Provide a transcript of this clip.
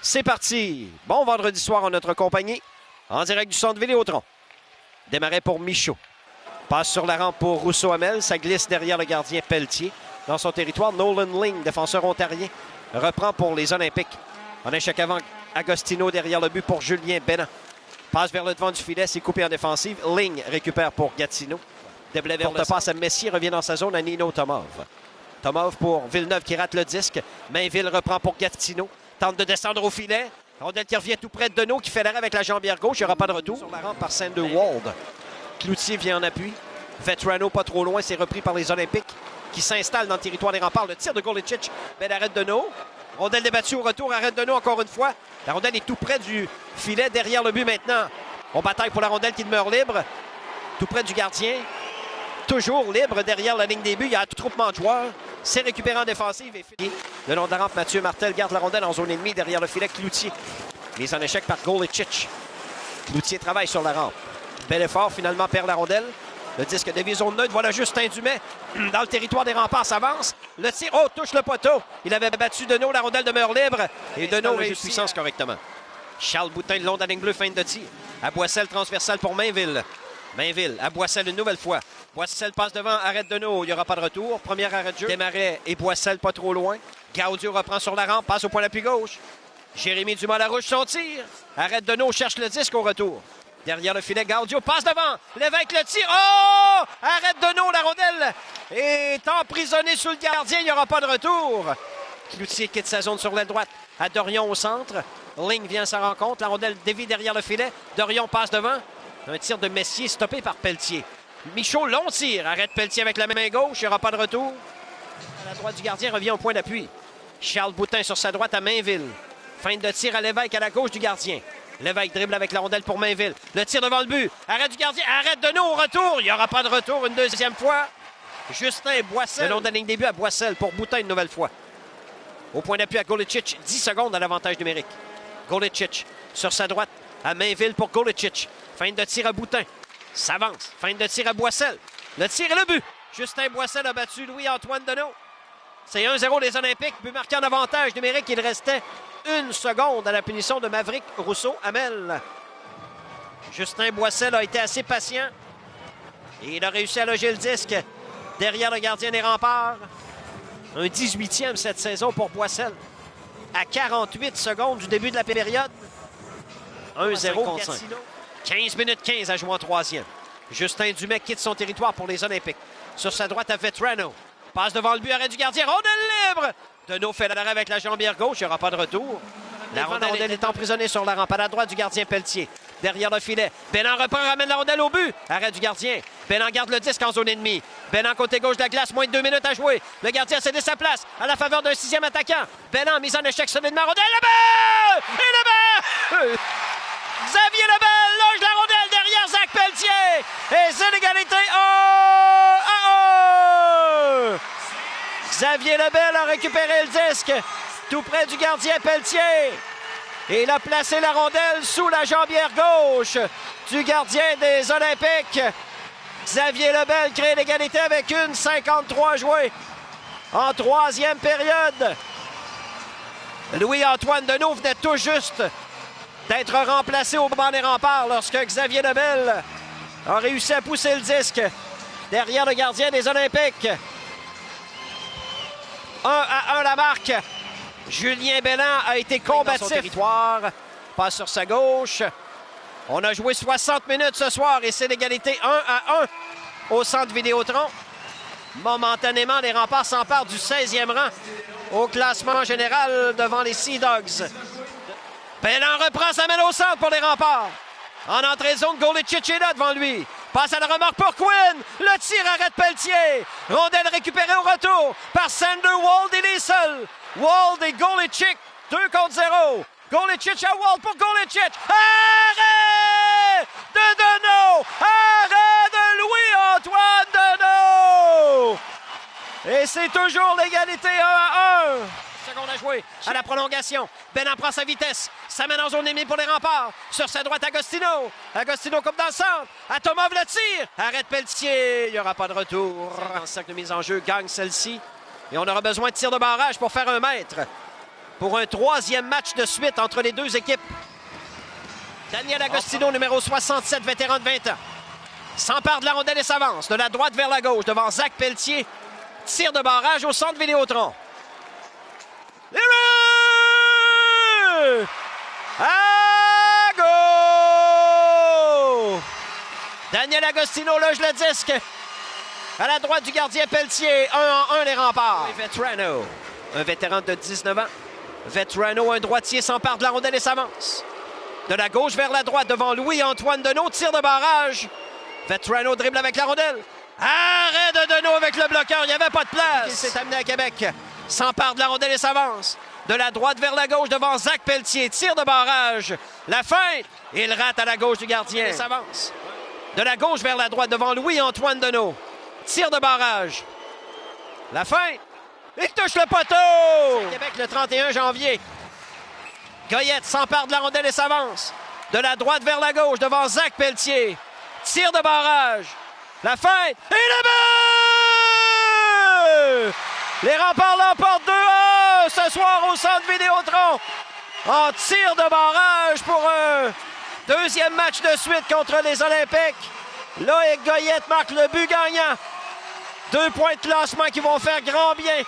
C'est parti! Bon vendredi soir en notre compagnie, en direct du centre Vidéotron. Démarrait pour Michaud. Passe sur la rampe pour Rousseau-Hamel. Ça glisse derrière le gardien Pelletier. Dans son territoire, Nolan Ling, défenseur ontarien, reprend pour les Olympiques. En échec avant, Agostino derrière le but pour Julien Bénin. Passe vers le devant du filet, c'est coupé en défensive. Ling récupère pour Gatineau. Déblai vers le passe à Messier, revient dans sa zone à Nino Tomov. Tomov pour Villeneuve qui rate le disque. Mainville reprend pour Gatineau. Tente de descendre au filet. Rondelle qui revient tout près de Deneau qui fait l'arrêt avec la jambière gauche. Il n'y aura pas de retour. Sur la rampe par Sanderwald. Cloutier vient en appui. Vetrano pas trop loin. C'est repris par les Olympiques qui s'installent dans le territoire des remparts. Le tir de Golicic. Belle arrêt de Deneau. Rondelle débattue au retour. Arrête Deneau encore une fois. La rondelle est tout près du filet derrière le but maintenant. On bataille pour la rondelle qui demeure libre. Tout près du gardien. Toujours libre derrière la ligne des buts. Il y a un attroupement de joueurs. C'est récupéré en défensive et fini. Le long de la rampe, Mathieu Martel garde la rondelle en zone ennemie derrière le filet Cloutier. Mise en échec par Golicic. Cloutier travaille sur la rampe. Bel effort, finalement perd la rondelle. Le disque dévie zone neutre. Voilà Justin Dumais dans le territoire des remparts s'avance. Le tir, oh, touche le poteau. Il avait battu Deneau, la rondelle demeure libre. Et Deneau réussit de puissance correctement. Charles Boutin, le long de la ligne bleue, fin de tir. À Boissel, transversal pour Mainville. Mainville, à Boissel une nouvelle fois. Boissel passe devant, arrête Deneau, il n'y aura pas de retour. Premier arrêt de jeu. Desmarais et Boissel pas trop loin. Gaudio reprend sur la rampe, passe au point d'appui gauche. Jérémy Dumas-Larouche, son tir. Arrête Deneau, cherche le disque au retour. Derrière le filet, Gaudio passe devant. L'évêque le tire. Oh! Arrête Deneau, la rondelle est emprisonnée sous le gardien, il n'y aura pas de retour. Cloutier quitte sa zone sur l'aile droite. À Dorion au centre. Ling vient à sa rencontre. La rondelle dévie derrière le filet. Dorion passe devant. Un tir de Messier stoppé par Pelletier. Michaud, long tir. Arrête Pelletier avec la main gauche. Il n'y aura pas de retour. À la droite du gardien, revient au point d'appui. Charles Boutin sur sa droite à Mainville. Fin de tir à Lévesque à la gauche du gardien. Lévesque dribble avec la rondelle pour Mainville. Le tir devant le but. Arrête du gardien. Arrête Deneau au retour. Il n'y aura pas de retour une deuxième fois. Justin Boissel. Le long de la ligne des buts à Boissel pour Boutin une nouvelle fois. Au point d'appui à Golicic. 10 secondes à l'avantage numérique. Golicic sur sa droite à Mainville pour Golicic. Fin de tir à Boutin. S'avance. Fin de tir à Boissel. Le tir et le but. Justin Boissel a battu Louis-Antoine Deneau. C'est 1-0 des Olympiques. But marqué en avantage numérique. Il restait une seconde à la punition de Maverick Rousseau-Hamel. Justin Boissel a été assez patient. Et il a réussi à loger le disque derrière le gardien des remparts. Un 18e cette saison pour Boissel. À 48 secondes du début de la période. 1-0 contre 5. 15 minutes 15 à jouer en troisième. Justin Dumais quitte son territoire pour les Olympiques. Sur sa droite à Vetrano. Passe devant le but, arrêt du gardien. Rondelle libre! Deneau fait l'arrêt avec la jambière gauche. Il n'y aura pas de retour. La rondelle est emprisonnée sur la rampe à la droite du gardien Pelletier. Derrière le filet. Bénin reprend, ramène la rondelle au but. Arrêt du gardien. Bénin garde le disque en zone ennemie. Bénin côté gauche de la glace, moins de 2 minutes à jouer. Le gardien a cédé sa place à la faveur d'un 6e attaquant. Bénin mise en échec solidement. Rondelle, le but! Et le but! Xavier Lebel loge la rondelle derrière Zach Pelletier. Et c'est l'égalité 1-1. Xavier Lebel a récupéré le disque tout près du gardien Pelletier. Et il a placé la rondelle sous la jambière gauche du gardien des Olympiques. Xavier Lebel crée l'égalité avec 1:53 joué en troisième période. Louis-Antoine Deneau venait tout juste d'être remplacé au banc des remparts lorsque Xavier Lebel a réussi à pousser le disque derrière le gardien des Olympiques. 1-1 la marque. Julien Bénin a été combatif. Territoire. Passe sur sa gauche. On a joué 60 minutes ce soir et c'est l'égalité 1-1 au centre Vidéotron. Momentanément, les remparts s'emparent du 16e rang au classement général devant les Sea Dogs. Bénin reprend sa main au centre pour les remparts. En entrée de zone, Golicic est là devant lui. Passe à la remorque pour Quinn. Le tir arrête Pelletier. Rondelle récupérée au retour par Sanderwald. Il est seul. Wald et Golicic, 2 contre 0. Golicic à Wald pour Golicic. Arrêt de Deneau. Arrêt de Louis-Antoine Deneau. Et c'est toujours l'égalité 1-1. Seconde à jouer à la prolongation. Bénin prend sa vitesse. Ça mène en zone ennemie pour les remparts. Sur sa droite, Agostino. Agostino comme dans le centre. À Tomov le tir. Arrête Pelletier. Il n'y aura pas de retour. Un sac de mise en jeu gagne celle-ci. Et on aura besoin de tir de barrage pour faire 1 mètre. pour un troisième match de suite entre les deux équipes. Daniel Agostino, numéro 67, vétéran de 20 ans, s'empare de la rondelle et s'avance de la droite vers la gauche devant Zach Pelletier. Tir de barrage au centre Vidéotron. Les Bleus! À go! Daniel Agostino loge le disque. À la droite du gardien Pelletier. 1-1 les remparts. Et Vetrano, un vétéran de 19 ans. Vetrano, un droitier, s'empare de la rondelle et s'avance. De la gauche vers la droite devant Louis-Antoine Deneau. Tir de barrage. Vetrano dribble avec la rondelle. Arrêt de Deneau avec le bloqueur. Il n'y avait pas de place. Il s'est amené à Québec. S'empare de la rondelle et s'avance. De la droite vers la gauche devant Zach Pelletier. Tir de barrage. La feinte. Il rate à la gauche du gardien. Il s'avance. De la gauche vers la droite devant Louis-Antoine Deneau. Tir de barrage. La feinte. Il touche le poteau. Québec le 31 janvier. Goyette s'empare de la rondelle et s'avance. De la droite vers la gauche devant Zach Pelletier. Tir de barrage. La feinte. Et le but! Les remparts l'emportent 2-1 ce soir au centre Vidéotron. En tir de barrage pour un deuxième match de suite contre les Olympiques. Loïc Goyette marque le but gagnant. 2 points de classement qui vont faire grand bien